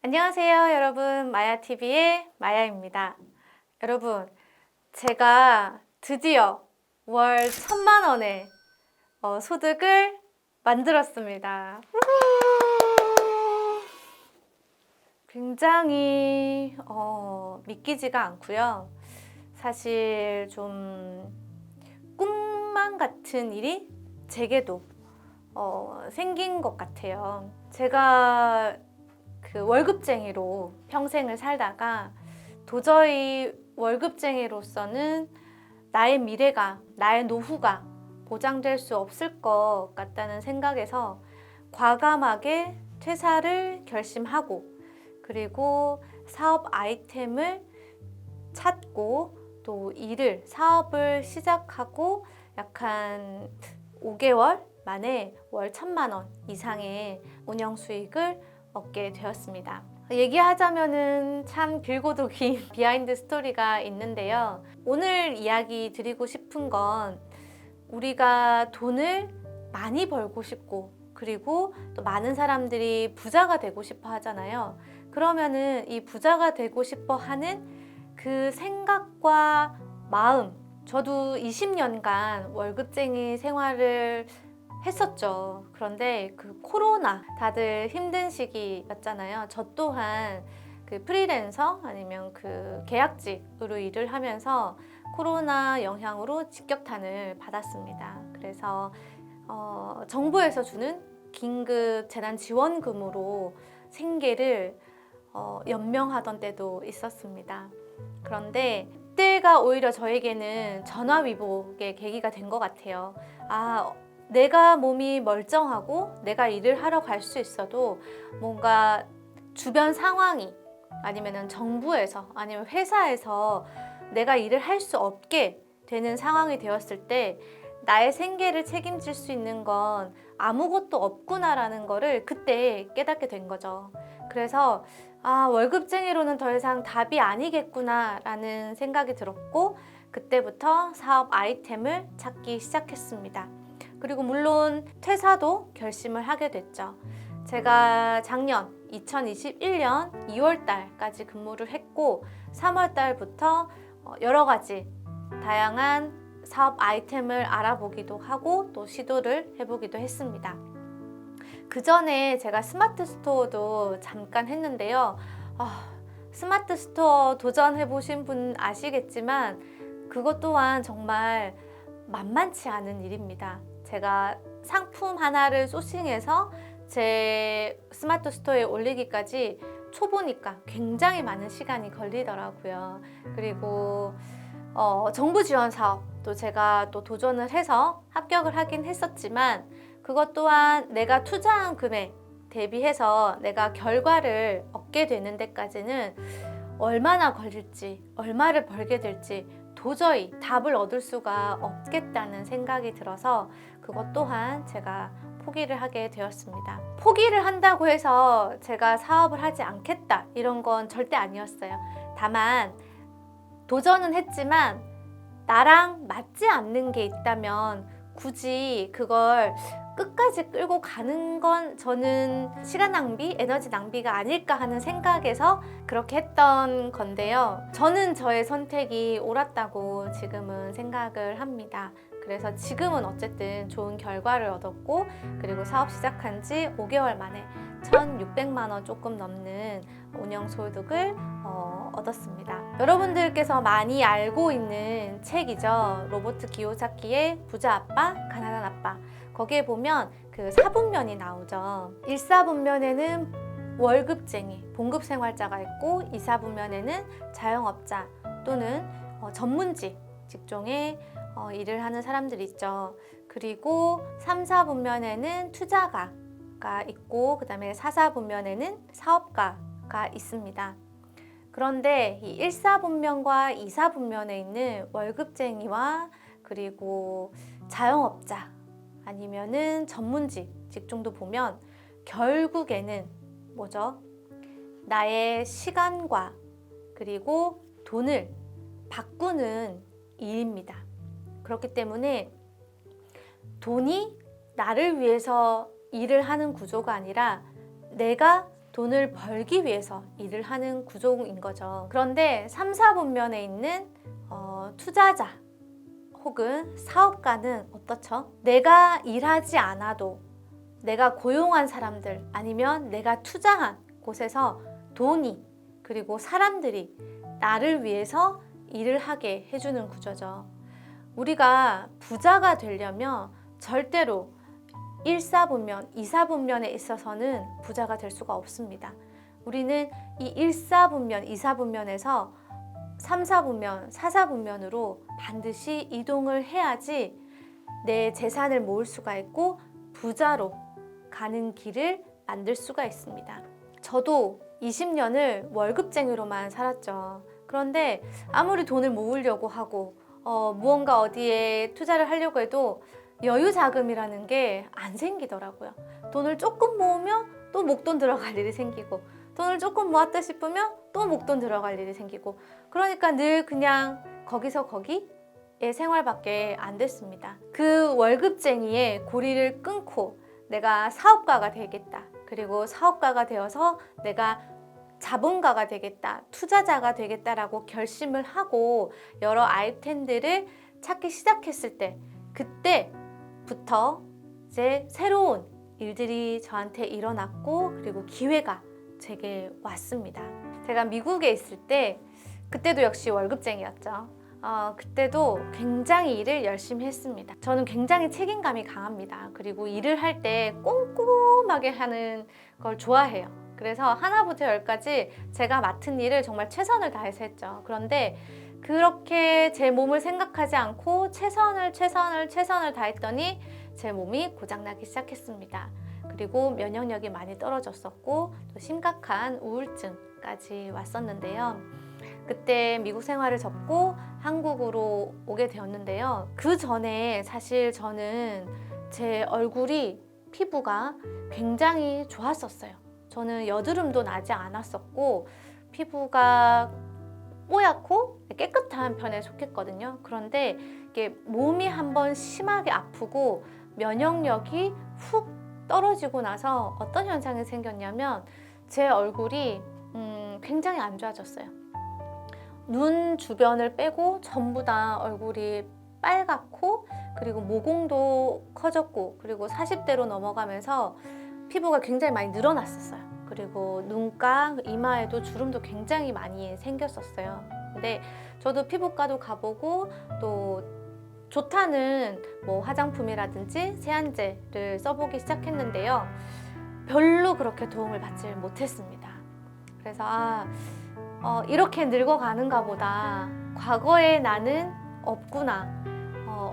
안녕하세요, 여러분. 마야TV의 마야입니다. 여러분, 제가 드디어 월 1,000만 원의 소득을 만들었습니다. 굉장히 믿기지가 않고요. 사실 좀 꿈만 같은 일이 제게도 생긴 것 같아요. 제가 그 월급쟁이로 평생을 살다가 도저히 월급쟁이로서는 나의 미래가, 나의 노후가 보장될 수 없을 것 같다는 생각에서 과감하게 퇴사를 결심하고, 그리고 사업 아이템을 찾고 또 사업을 시작하고 약 한 5개월 만에 월 1,000만 원 이상의 운영 수익을 얻게 되었습니다. 얘기하자면은 참 길고도 긴 비하인드 스토리가 있는데요. 오늘 이야기 드리고 싶은 건 우리가 돈을 많이 벌고 싶고, 그리고 또 많은 사람들이 부자가 되고 싶어 하잖아요. 그러면은 이 부자가 되고 싶어 하는 그 생각과 마음, 저도 20년간 월급쟁이 생활을 했었죠. 그런데 그 코로나 다들 힘든 시기였잖아요. 저 또한 그 프리랜서 아니면 그 계약직으로 일을 하면서 코로나 영향으로 직격탄을 받았습니다. 그래서 정부에서 주는 긴급 재난지원금으로 생계를 연명하던 때도 있었습니다. 그런데 그때가 오히려 저에게는 전화위복의 계기가 된 것 같아요. 내가 몸이 멀쩡하고 내가 일을 하러 갈 수 있어도 뭔가 주변 상황이 아니면 정부에서 아니면 회사에서 내가 일을 할 수 없게 되는 상황이 되었을 때 나의 생계를 책임질 수 있는 건 아무것도 없구나라는 거를 그때 깨닫게 된 거죠. 그래서 월급쟁이로는 더 이상 답이 아니겠구나라는 생각이 들었고, 그때부터 사업 아이템을 찾기 시작했습니다. 그리고 물론 퇴사도 결심을 하게 됐죠. 제가 작년 2021년 2월 달까지 근무를 했고, 3월 달부터 여러 가지 다양한 사업 아이템을 알아보기도 하고 또 시도를 해보기도 했습니다. 그 전에 제가 스마트 스토어도 잠깐 했는데요. 스마트 스토어 도전해보신 분 아시겠지만 그것 또한 정말 만만치 않은 일입니다. 제가 상품 하나를 소싱해서 제 스마트 스토어에 올리기까지 초보니까 굉장히 많은 시간이 걸리더라고요. 그리고 정부 지원 사업도 제가 또 도전을 해서 합격을 하긴 했었지만, 그것 또한 내가 투자한 금액 대비해서 내가 결과를 얻게 되는 데까지는 얼마나 걸릴지, 얼마를 벌게 될지 도저히 답을 얻을 수가 없겠다는 생각이 들어서 그것 또한 제가 포기를 하게 되었습니다. 포기를 한다고 해서 제가 사업을 하지 않겠다 이런 건 절대 아니었어요. 다만 도전은 했지만 나랑 맞지 않는 게 있다면 굳이 그걸 끝까지 끌고 가는 건 저는 시간 낭비, 에너지 낭비가 아닐까 하는 생각에서 그렇게 했던 건데요. 저는 저의 선택이 옳았다고 지금은 생각을 합니다. 그래서 지금은 어쨌든 좋은 결과를 얻었고, 그리고 사업 시작한 지 5개월 만에 1,600만 원 조금 넘는 운영 소득을 얻었습니다. 여러분들께서 많이 알고 있는 책이죠. 로버트 기요사키의 부자 아빠, 가난한 아빠. 거기에 보면 그 사분면이 나오죠. 1사분면에는 월급쟁이, 봉급생활자가 있고 2사분면에는 자영업자 또는 전문직, 직종에 일을 하는 사람들이 있죠. 그리고 3사분면에는 투자가가 있고, 그 다음에 4사분면에는 사업가가 있습니다. 그런데 이 1사분면과 2사분면에 있는 월급쟁이와 그리고 자영업자 아니면은 전문직, 직종도 보면 결국에는 뭐죠? 나의 시간과 그리고 돈을 바꾸는 일입니다. 그렇기 때문에 돈이 나를 위해서 일을 하는 구조가 아니라 내가 돈을 벌기 위해서 일을 하는 구조인 거죠. 그런데 3, 4분면에 있는 투자자 혹은 사업가는 어떻죠? 내가 일하지 않아도 내가 고용한 사람들 아니면 내가 투자한 곳에서 돈이 그리고 사람들이 나를 위해서 일을 하게 해주는 구조죠. 우리가 부자가 되려면 절대로 1, 4분면, 2, 4분면에 있어서는 부자가 될 수가 없습니다. 우리는 이 1, 4분면, 2, 4분면에서 3, 4분면, 4, 4분면으로 반드시 이동을 해야지 내 재산을 모을 수가 있고 부자로 가는 길을 만들 수가 있습니다. 저도 20년을 월급쟁이로만 살았죠. 그런데 아무리 돈을 모으려고 하고 무언가 어디에 투자를 하려고 해도 여유 자금이라는 게 안 생기더라고요. 돈을 조금 모으면 또 목돈 들어갈 일이 생기고 돈을 조금 모았다 싶으면 또 목돈 들어갈 일이 생기고 그러니까 늘 그냥 거기서 거기의 생활밖에 안 됐습니다. 그 월급쟁이의 고리를 끊고 내가 사업가가 되겠다. 그리고 사업가가 되어서 내가 자본가가 되겠다, 투자자가 되겠다라고 결심을 하고 여러 아이템들을 찾기 시작했을 때 그때부터 이제 새로운 일들이 저한테 일어났고 그리고 기회가 제게 왔습니다. 제가 미국에 있을 때 그때도 역시 월급쟁이였죠. 그때도 굉장히 일을 열심히 했습니다. 저는 굉장히 책임감이 강합니다. 그리고 일을 할 때 꼼꼼하게 하는 걸 좋아해요. 그래서 하나부터 열까지 제가 맡은 일을 정말 최선을 다해서 했죠. 그런데 그렇게 제 몸을 생각하지 않고 최선을 다했더니 제 몸이 고장나기 시작했습니다. 그리고 면역력이 많이 떨어졌었고 또 심각한 우울증까지 왔었는데요. 그때 미국 생활을 접고 한국으로 오게 되었는데요. 그 전에 사실 저는 제 얼굴이 피부가 굉장히 좋았었어요. 저는 여드름도 나지 않았었고 피부가 뽀얗고 깨끗한 편에 속했거든요. 그런데 이게 몸이 한번 심하게 아프고 면역력이 훅 떨어지고 나서 어떤 현상이 생겼냐면 제 얼굴이 굉장히 안 좋아졌어요. 눈 주변을 빼고 전부 다 얼굴이 빨갛고 그리고 모공도 커졌고 그리고 40대로 넘어가면서 피부가 굉장히 많이 늘어났었어요. 그리고 눈가, 이마에도 주름도 굉장히 많이 생겼었어요. 근데 저도 피부과도 가보고 또 좋다는 뭐 화장품이라든지 세안제를 써보기 시작했는데요. 별로 그렇게 도움을 받지 못했습니다. 그래서 이렇게 늙어가는가 보다. 과거의 나는 없구나.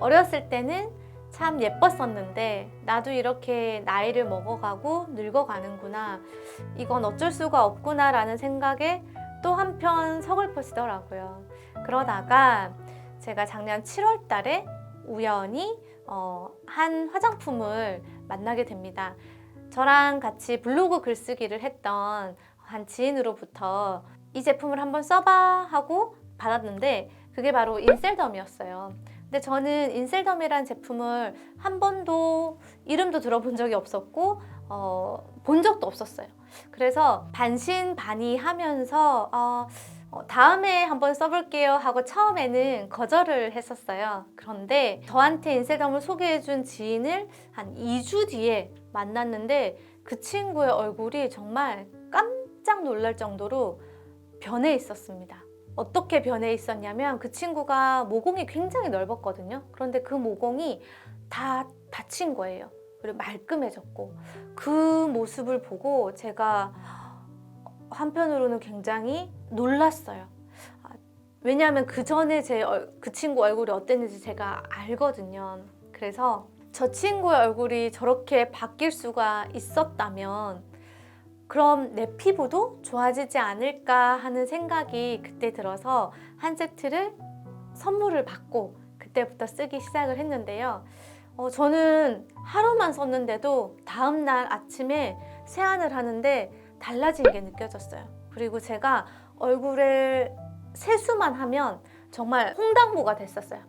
어렸을 때는 참 예뻤었는데 나도 이렇게 나이를 먹어가고 늙어가는구나. 이건 어쩔 수가 없구나 라는 생각에 또 한편 서글퍼지더라고요. 그러다가 제가 작년 7월 달에 우연히 한 화장품을 만나게 됩니다. 저랑 같이 블로그 글쓰기를 했던 한 지인으로부터 이 제품을 한번 써봐 하고 받았는데 그게 바로 인셀덤이었어요. 근데 저는 인셀덤이라는 제품을 한 번도 이름도 들어본 적이 없었고 본 적도 없었어요. 그래서 반신반의하면서 다음에 한번 써볼게요 하고 처음에는 거절을 했었어요. 그런데 저한테 인셀덤을 소개해준 지인을 한 2주 뒤에 만났는데 그 친구의 얼굴이 정말 깜짝 놀랄 정도로 변해 있었습니다. 어떻게 변해 있었냐면 그 친구가 모공이 굉장히 넓었거든요. 그런데 그 모공이 다 닫힌 거예요. 그리고 말끔해졌고 그 모습을 보고 제가 한편으로는 굉장히 놀랐어요. 왜냐하면 그 전에 그 친구 얼굴이 어땠는지 제가 알거든요. 그래서 저 친구의 얼굴이 저렇게 바뀔 수가 있었다면 그럼 내 피부도 좋아지지 않을까 하는 생각이 그때 들어서 한 세트를 선물을 받고 그때부터 쓰기 시작을 했는데요. 저는 하루만 썼는데도 다음날 아침에 세안을 하는데 달라진 게 느껴졌어요. 그리고 제가 얼굴에 세수만 하면 정말 홍당무가 됐었어요.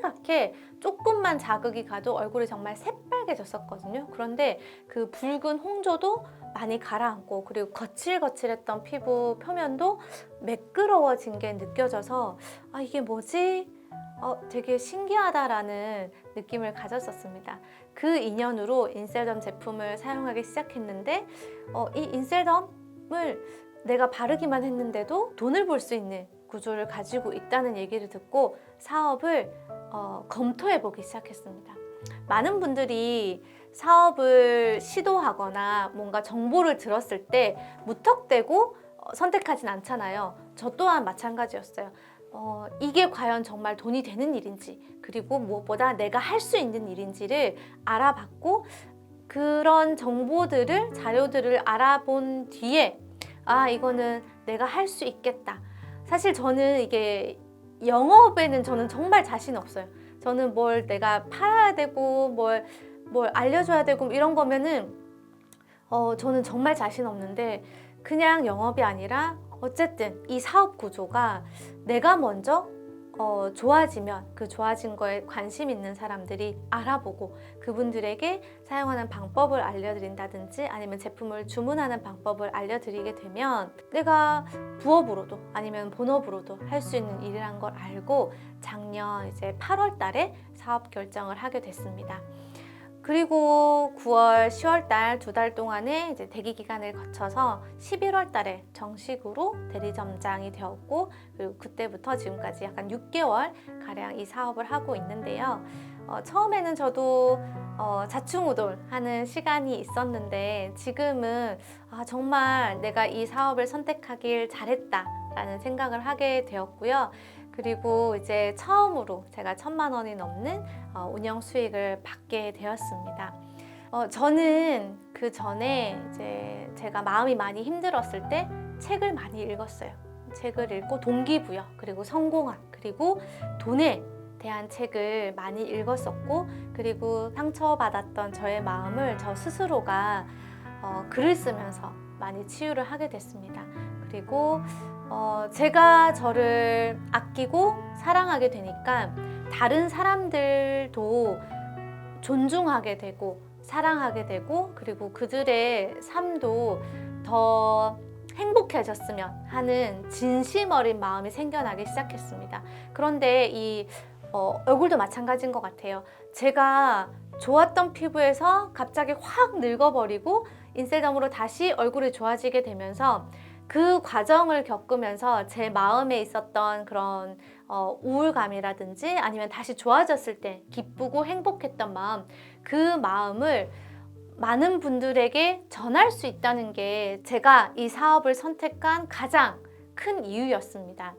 빨갛게 조금만 자극이 가도 얼굴이 정말 새빨개졌었거든요. 그런데 그 붉은 홍조도 많이 가라앉고 그리고 거칠거칠했던 피부 표면도 매끄러워진 게 느껴져서 아, 이게 뭐지? 되게 신기하다라는 느낌을 가졌었습니다. 그 인연으로 인셀덤 제품을 사용하기 시작했는데 이 인셀덤을 내가 바르기만 했는데도 돈을 벌 수 있는 구조를 가지고 있다는 얘기를 듣고 사업을 검토해 보기 시작했습니다. 많은 분들이 사업을 시도하거나 뭔가 정보를 들었을 때 무턱대고 선택하진 않잖아요. 저 또한 마찬가지였어요. 이게 과연 정말 돈이 되는 일인지, 그리고 무엇보다 내가 할 수 있는 일인지를 알아봤고, 그런 정보들을, 자료들을 알아본 뒤에 아, 이거는 내가 할 수 있겠다. 사실 저는 이게 영업에는 저는 정말 자신 없어요. 저는 뭘 내가 팔아야 되고 뭘 알려줘야 되고 이런 거면은 저는 정말 자신 없는데, 그냥 영업이 아니라 어쨌든 이 사업 구조가 내가 먼저 좋아지면 그 좋아진 거에 관심 있는 사람들이 알아보고 그분들에게 사용하는 방법을 알려드린다든지 아니면 제품을 주문하는 방법을 알려드리게 되면 내가 부업으로도 아니면 본업으로도 할 수 있는 일이란 걸 알고 작년 이제 8월 달에 사업 결정을 하게 됐습니다. 그리고 9월, 10월 달 2달 동안의 이제 대기 기간을 거쳐서 11월 달에 정식으로 대리점장이 되었고, 그리고 그때부터 지금까지 약간 6개월 가량 이 사업을 하고 있는데요. 처음에는 저도 자충우돌하는 시간이 있었는데 지금은 정말 내가 이 사업을 선택하길 잘했다라는 생각을 하게 되었고요. 그리고 이제 처음으로 제가 1,000만 원이 넘는 운영 수익을 받게 되었습니다. 저는 그 전에 이제 제가 마음이 많이 힘들었을 때 책을 많이 읽었어요. 책을 읽고 동기부여, 그리고 성공학, 그리고 돈에 대한 책을 많이 읽었었고, 그리고 상처받았던 저의 마음을 저 스스로가 글을 쓰면서 많이 치유를 하게 됐습니다. 그리고 제가 저를 아끼고 사랑하게 되니까 다른 사람들도 존중하게 되고 사랑하게 되고, 그리고 그들의 삶도 더 행복해졌으면 하는 진심 어린 마음이 생겨나기 시작했습니다. 그런데 이 얼굴도 마찬가지인 것 같아요. 제가 좋았던 피부에서 갑자기 확 늙어버리고 인셀덤으로 다시 얼굴이 좋아지게 되면서 그 과정을 겪으면서 제 마음에 있었던 그런 우울감이라든지 아니면 다시 좋아졌을 때 기쁘고 행복했던 마음, 그 마음을 많은 분들에게 전할 수 있다는 게 제가 이 사업을 선택한 가장 큰 이유였습니다.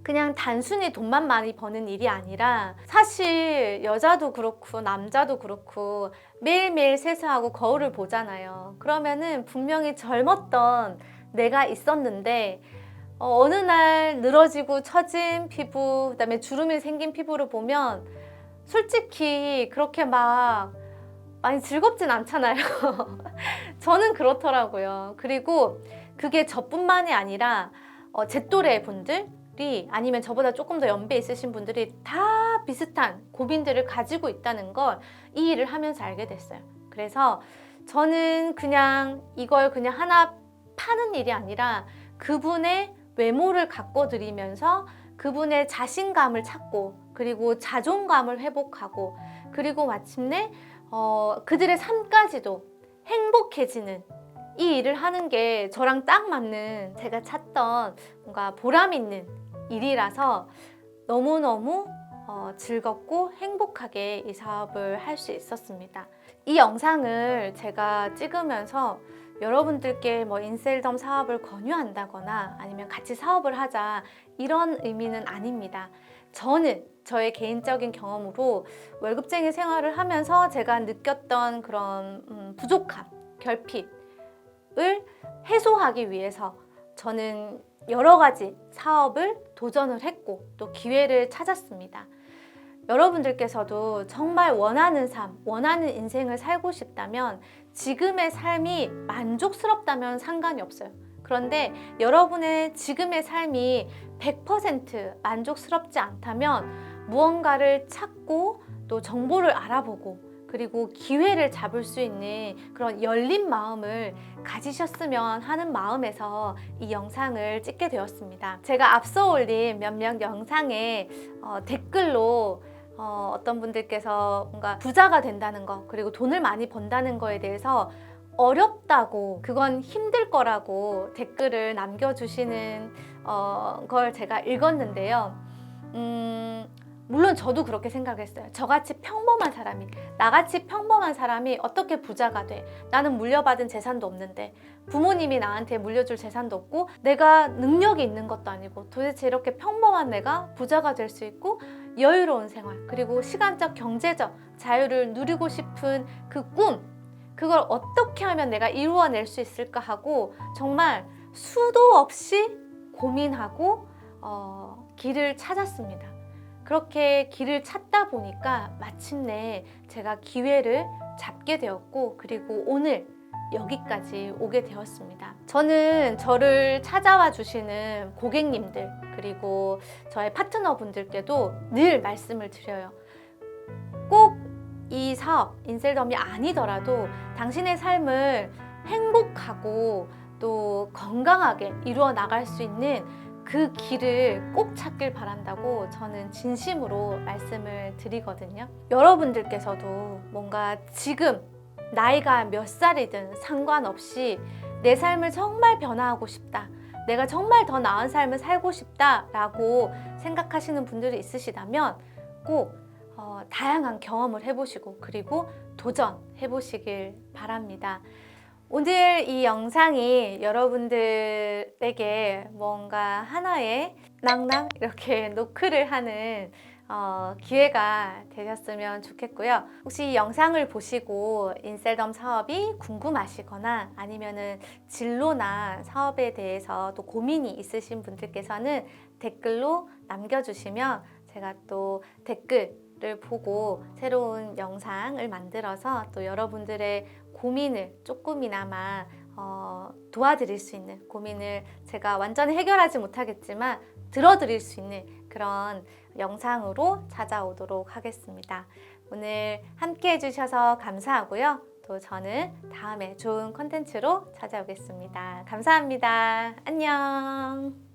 그냥 단순히 돈만 많이 버는 일이 아니라 사실 여자도 그렇고 남자도 그렇고 매일매일 세수하고 거울을 보잖아요. 그러면은 분명히 젊었던 내가 있었는데 어느 날 늘어지고 처진 피부, 그다음에 주름이 생긴 피부를 보면 솔직히 그렇게 막 많이 즐겁진 않잖아요. 저는 그렇더라고요. 그리고 그게 저뿐만이 아니라 제 또래 분들이 아니면 저보다 조금 더 연배 있으신 분들이 다 비슷한 고민들을 가지고 있다는 걸 이 일을 하면서 알게 됐어요. 그래서 저는 그냥 이걸 그냥 하나 파는 일이 아니라 그분의 외모를 가꿔드리면서 그분의 자신감을 찾고, 그리고 자존감을 회복하고, 그리고 마침내 그들의 삶까지도 행복해지는 이 일을 하는 게 저랑 딱 맞는, 제가 찾던 뭔가 보람 있는 일이라서 너무너무 즐겁고 행복하게 이 사업을 할 수 있었습니다. 이 영상을 제가 찍으면서 여러분들께 뭐 인셀덤 사업을 권유한다거나 아니면 같이 사업을 하자 이런 의미는 아닙니다. 저는 저의 개인적인 경험으로 월급쟁이 생활을 하면서 제가 느꼈던 그런 부족함, 결핍을 해소하기 위해서 저는 여러 가지 사업을 도전을 했고 또 기회를 찾았습니다. 여러분들께서도 정말 원하는 삶, 원하는 인생을 살고 싶다면, 지금의 삶이 만족스럽다면 상관이 없어요. 그런데 여러분의 지금의 삶이 100% 만족스럽지 않다면 무언가를 찾고 또 정보를 알아보고 그리고 기회를 잡을 수 있는 그런 열린 마음을 가지셨으면 하는 마음에서 이 영상을 찍게 되었습니다. 제가 앞서 올린 몇몇 영상에 댓글로 어떤 분들께서 뭔가 부자가 된다는 거 그리고 돈을 많이 번다는 거에 대해서 어렵다고 그건 힘들 거라고 댓글을 남겨주시는 걸 제가 읽었는데요. 물론 저도 그렇게 생각했어요. 저같이 평범한 사람이, 나같이 평범한 사람이 어떻게 부자가 돼? 나는 물려받은 재산도 없는데, 부모님이 나한테 물려줄 재산도 없고, 내가 능력이 있는 것도 아니고, 도대체 이렇게 평범한 내가 부자가 될 수 있고, 여유로운 생활, 그리고 시간적, 경제적 자유를 누리고 싶은 그 꿈, 그걸 어떻게 하면 내가 이루어낼 수 있을까 하고, 정말 수도 없이 고민하고, 길을 찾았습니다. 그렇게 길을 찾다 보니까 마침내 제가 기회를 잡게 되었고 그리고 오늘 여기까지 오게 되었습니다. 저는 저를 찾아와 주시는 고객님들 그리고 저의 파트너분들께도 늘 말씀을 드려요. 꼭 이 사업, 인셀덤이 아니더라도 당신의 삶을 행복하고 또 건강하게 이루어 나갈 수 있는 그 길을 꼭 찾길 바란다고 저는 진심으로 말씀을 드리거든요. 여러분들께서도 뭔가 지금 나이가 몇 살이든 상관없이 내 삶을 정말 변화하고 싶다. 내가 정말 더 나은 삶을 살고 싶다라고 생각하시는 분들이 있으시다면 꼭 다양한 경험을 해보시고 그리고 도전해보시길 바랍니다. 오늘 이 영상이 여러분들에게 뭔가 하나의 낭낭 이렇게 노크를 하는 기회가 되셨으면 좋겠고요. 혹시 이 영상을 보시고 인셀덤 사업이 궁금하시거나 아니면은 진로나 사업에 대해서 또 고민이 있으신 분들께서는 댓글로 남겨주시면 제가 또 댓글을 보고 새로운 영상을 만들어서 또 여러분들의 고민을 조금이나마 도와드릴 수 있는 고민을 제가 완전히 해결하지 못하겠지만 들어드릴 수 있는 그런 영상으로 찾아오도록 하겠습니다. 오늘 함께 해주셔서 감사하고요. 또 저는 다음에 좋은 콘텐츠로 찾아오겠습니다. 감사합니다. 안녕.